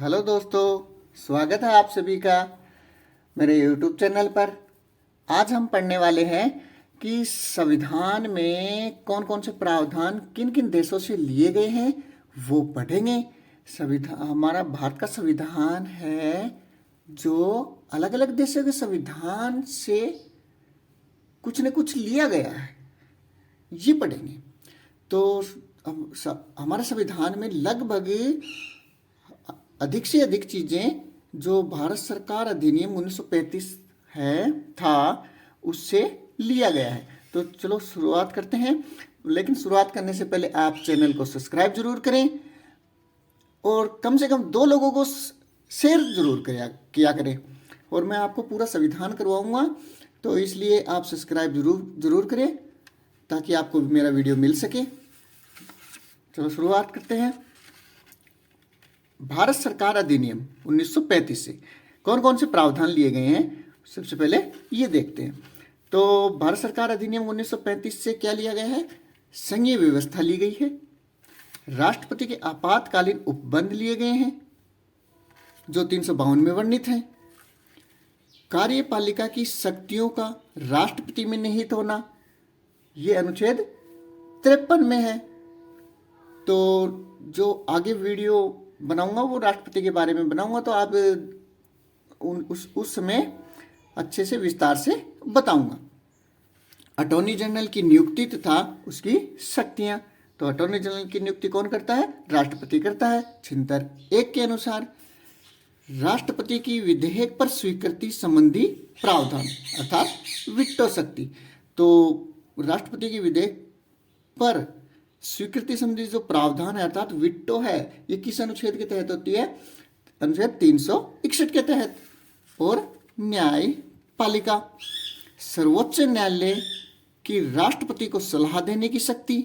Hello दोस्तों, स्वागत है आप सभी का मेरे YouTube चैनल पर। आज हम पढ़ने वाले हैं कि संविधान में कौन कौन से प्रावधान किन किन देशों से लिए गए हैं, वो पढ़ेंगे। संविधान, हमारा भारत का संविधान है जो अलग अलग देशों के संविधान से कुछ न कुछ लिया गया है, ये पढ़ेंगे। तो हमारे संविधान में लगभग अधिक से अधिक चीज़ें जो भारत सरकार अधिनियम 1935 है था उससे लिया गया है। तो चलो शुरुआत करते हैं, लेकिन शुरुआत करने से पहले आप चैनल को सब्सक्राइब जरूर करें और कम से कम 2 लोगों को शेयर जरूर किया करें। और मैं आपको पूरा संविधान करवाऊंगा, तो इसलिए आप सब्सक्राइब जरूर करें ताकि आपको मेरा वीडियो मिल सके। चलो शुरुआत करते हैं। भारत सरकार अधिनियम 1935 से कौन कौन से प्रावधान लिए गए हैं, सबसे पहले ये देखते हैं। तो भारत सरकार अधिनियम 1935 से क्या लिया गया है? संघीय व्यवस्था ली गई है, राष्ट्रपति के आपातकालीन उपबंध लिए गए हैं जो 352 में वर्णित हैं, कार्यपालिका की शक्तियों का राष्ट्रपति में निहित होना, ये अनुच्छेद 53 में है। तो जो आगे वीडियो बनाऊंगा वो राष्ट्रपति के बारे में बनाऊंगा, तो आप उस समय अच्छे से विस्तार से बताऊंगा। अटॉर्नी जनरल की नियुक्ति तथा उसकी शक्तियां। तो अटॉर्नी जनरल की नियुक्ति कौन करता है? राष्ट्रपति करता है 76(1) के अनुसार। राष्ट्रपति की विधेयक पर स्वीकृति संबंधी प्रावधान अर्थात वीटो शक्ति। तो राष्ट्रपति की विधेयक पर स्वीकृति संबंधी जो प्रावधान है अर्थात वीटो है, ये किस अनुच्छेद के तहत होती है? अनुच्छेद 361 के तहत। और न्यायपालिका, सर्वोच्च न्यायालय की राष्ट्रपति को सलाह देने की शक्ति,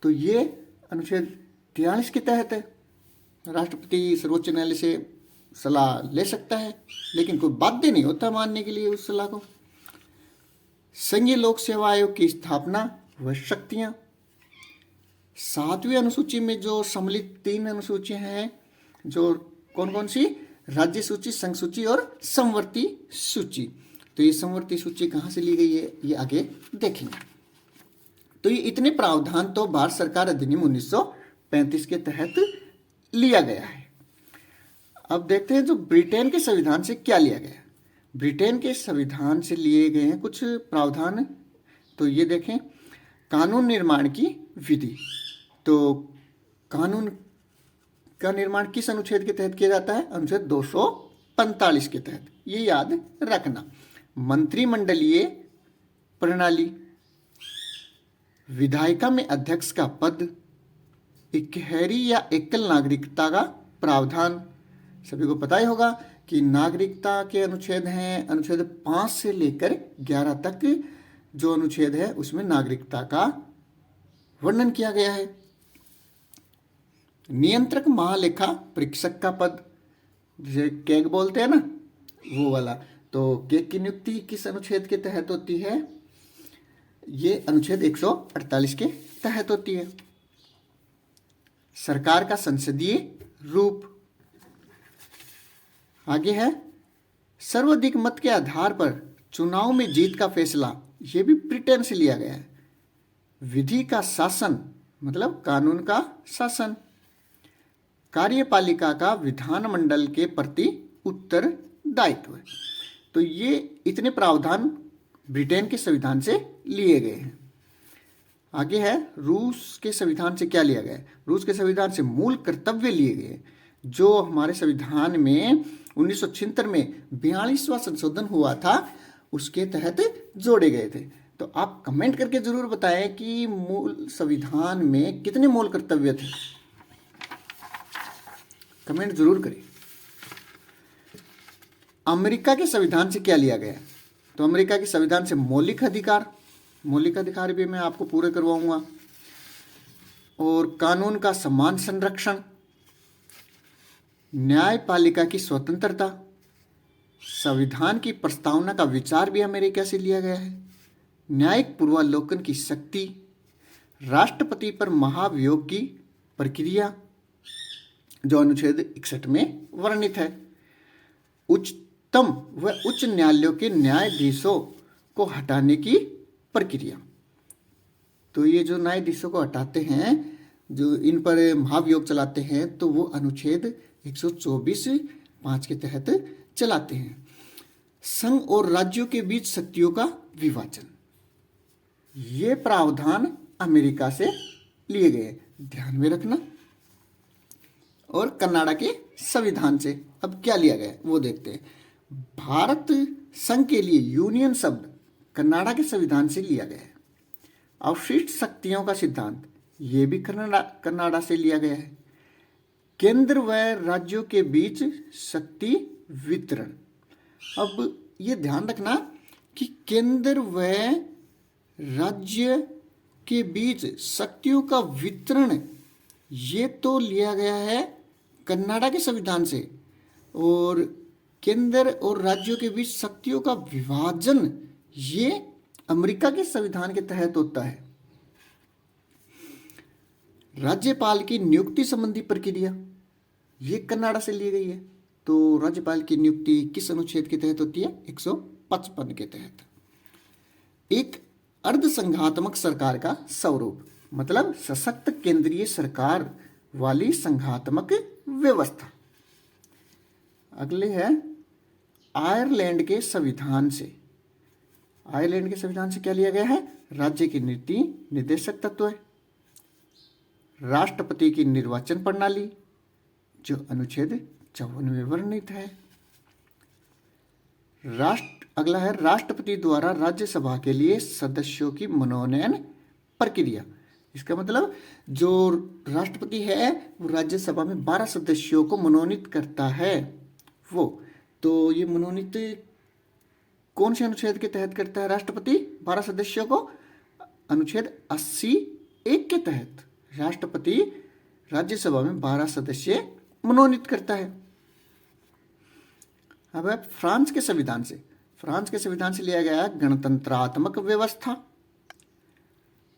तो ये अनुच्छेद 43 के तहत है। राष्ट्रपति सर्वोच्च न्यायालय से सलाह ले सकता है, लेकिन कोई बाध्य नहीं होता मानने के लिए उस सलाह को। संघीय लोक सेवा आयोग की स्थापना व शक्तियां। 7वीं अनुसूची में जो सम्मिलित 3 अनुसूचियां हैं, जो कौन कौन सी? राज्य सूची, संघ सूची और समवर्ती सूची। तो ये समवर्ती सूची कहाँ से ली गई है, ये आगे देखेंगे। तो ये इतने प्रावधान तो भारत सरकार अधिनियम 1935 के तहत लिया गया है। अब देखते हैं जो ब्रिटेन के संविधान से क्या लिया गया। ब्रिटेन के संविधान से लिए गए हैं कुछ प्रावधान, तो ये देखें। कानून निर्माण की विधि। तो कानून का निर्माण किस अनुच्छेद के तहत किया जाता है? अनुच्छेद 245 के तहत, ये याद रखना। मंत्रिमंडलीय प्रणाली, विधायिका में अध्यक्ष का पद, इकहरी या एकल नागरिकता का प्रावधान। सभी को पता ही होगा कि नागरिकता के अनुच्छेद हैं, अनुच्छेद 5 से लेकर 11 तक जो अनुच्छेद है उसमें नागरिकता का वर्णन किया गया है। नियंत्रक महालेखा परीक्षक का पद, जिसे केग बोलते हैं ना, वो वाला। तो केग की नियुक्ति किस अनुच्छेद के तहत होती है? ये अनुच्छेद 148 के तहत होती है। सरकार का संसदीय रूप। आगे है सर्वाधिक मत के आधार पर चुनाव में जीत का फैसला, यह भी ब्रिटेन से लिया गया है। विधि का शासन मतलब कानून का शासन। कार्यपालिका का विधानमंडल के प्रति उत्तरदायित्व। तो ये इतने प्रावधान ब्रिटेन के संविधान से लिए गए हैं। आगे है रूस के संविधान से क्या लिया गया है। रूस के संविधान से मूल कर्तव्य लिए गए जो हमारे संविधान में 1976 में 42वां संशोधन हुआ था, उसके तहत जोड़े गए थे। तो आप कमेंट करके जरूर बताएं कि मूल संविधान में कितने मूल कर्तव्य थे, कमेंट जरूर करें। अमेरिका के संविधान से क्या लिया गया? तो अमेरिका के संविधान से मौलिक अधिकार भी मैं आपको पूरे करवाऊंगा। और कानून का समान संरक्षण, न्यायपालिका की स्वतंत्रता, संविधान की प्रस्तावना का विचार भी अमेरिका से लिया गया है, न्यायिक पूर्वावलोकन की शक्ति, राष्ट्रपति पर महाभियोग की प्रक्रिया, जो अनुच्छेद 61 में वर्णित है। उच्चतम व उच्च न्यायालयों के न्यायाधीशों को हटाने की प्रक्रिया। तो ये जो न्यायाधीशों को हटाते हैं, जो इन पर महाभियोग चलाते हैं, तो वो अनुच्छेद 124(5) के तहत चलाते हैं। संघ और राज्यों के बीच शक्तियों का विभाजन, ये प्रावधान अमेरिका से लिए गए, ध्यान में रखना। और कनाडा के संविधान से अब क्या लिया गया वो देखते हैं। भारत संघ के लिए यूनियन शब्द कनाडा के संविधान से लिया गया है। अवशिष्ट शक्तियों का सिद्धांत, ये भी कनाडा से लिया गया है। केंद्र व राज्यों के बीच शक्ति वितरण, अब ये ध्यान रखना कि केंद्र व राज्य के बीच शक्तियों का वितरण ये तो लिया गया है कनाडा के संविधान से, और केंद्र और राज्यों के बीच शक्तियों का विभाजन ये अमेरिका के संविधान के तहत होता है। राज्यपाल की नियुक्ति संबंधी प्रक्रिया ये कनाडा से ली गई है। तो राज्यपाल की नियुक्ति किस अनुच्छेद के तहत होती है? 155 के तहत। एक अर्धसंघात्मक सरकार का स्वरूप, मतलब सशक्त केंद्रीय सरकार वाली संघात्मक व्यवस्था। अगले है आयरलैंड के संविधान से। आयरलैंड के संविधान से क्या लिया गया है? राज्य की नीति निर्देशक तत्व है, राष्ट्रपति की निर्वाचन प्रणाली जो अनुच्छेद 54 में वर्णित है। अगला है राष्ट्रपति द्वारा राज्यसभा के लिए सदस्यों की मनोनयन प्रक्रिया। इसका मतलब जो राष्ट्रपति है वो राज्यसभा में 12 सदस्यों को मनोनीत करता है। वो तो ये मनोनीत कौन से अनुच्छेद के तहत करता है राष्ट्रपति 12 सदस्यों को? अनुच्छेद 80(1) के तहत राष्ट्रपति राज्यसभा में 12 सदस्य मनोनीत करता है। अब है फ्रांस के संविधान से। फ्रांस के संविधान से लिया गया गणतंत्रात्मक व्यवस्था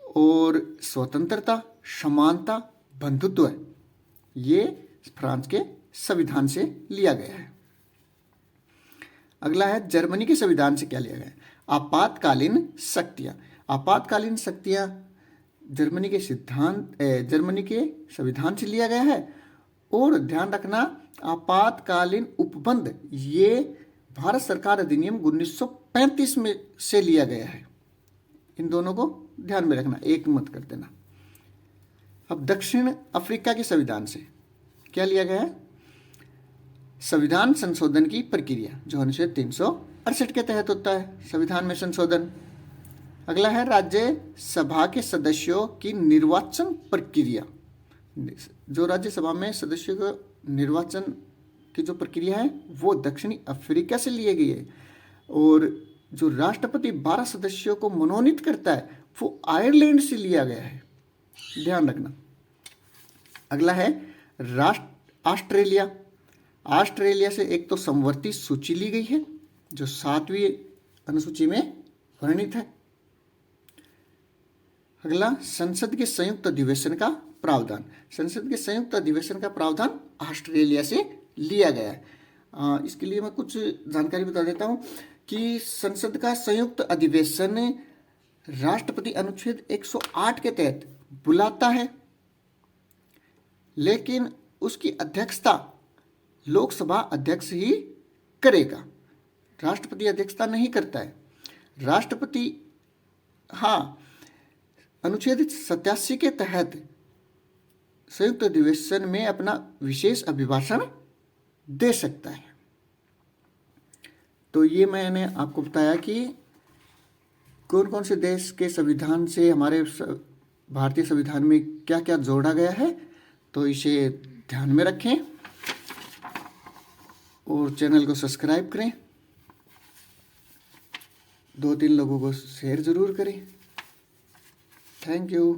और स्वतंत्रता, समानता, बंधुत्व, ये फ्रांस के संविधान से लिया गया है। अगला है जर्मनी के संविधान से क्या लिया गया है? आपातकालीन शक्तियाँ। आपातकालीन शक्तियाँ जर्मनी के संविधान से लिया गया है। और ध्यान रखना आपातकालीन उपबंध ये भारत सरकार अधिनियम 1935 में से लिया गया है। इन दोनों को ध्यान में रखना, एक मत कर देना। अब दक्षिण अफ्रीका के संविधान से क्या लिया गया है? संविधान संशोधन की प्रक्रिया जो अनुच्छेद 368 के तहत होता है संविधान में संशोधन। अगला है राज्यसभा के सदस्यों की निर्वाचन प्रक्रिया। जो राज्यसभा में सदस्यों का निर्वाचन की जो प्रक्रिया है वो दक्षिणी अफ्रीका से ली गई है। और जो राष्ट्रपति 12 सदस्यों को मनोनीत करता है वो आयरलैंड से लिया गया है, ध्यान रखना। अगला है ऑस्ट्रेलिया। ऑस्ट्रेलिया से एक तो समवर्ती सूची ली गई है जो 7वीं अनुसूची में वर्णित है। अगला संसद के संयुक्त अधिवेशन का प्रावधान। संसद के संयुक्त अधिवेशन का प्रावधान ऑस्ट्रेलिया से लिया गया है। इसके लिए मैं कुछ जानकारी बता देता हूँ कि संसद का संयुक्त अधिवेशन राष्ट्रपति अनुच्छेद 108 के तहत बुलाता है, लेकिन उसकी अध्यक्षता लोकसभा अध्यक्ष ही करेगा, राष्ट्रपति अध्यक्षता नहीं करता है। राष्ट्रपति अनुच्छेद 87 के तहत संयुक्त अधिवेशन में अपना विशेष अभिभाषण दे सकता है। तो ये मैंने आपको बताया कि कौन कौन से देश के संविधान से हमारे भारतीय संविधान में क्या क्या जोड़ा गया है। तो इसे ध्यान में रखें और चैनल को सब्सक्राइब करें, 2-3 लोगों को शेयर ज़रूर करें। Thank you.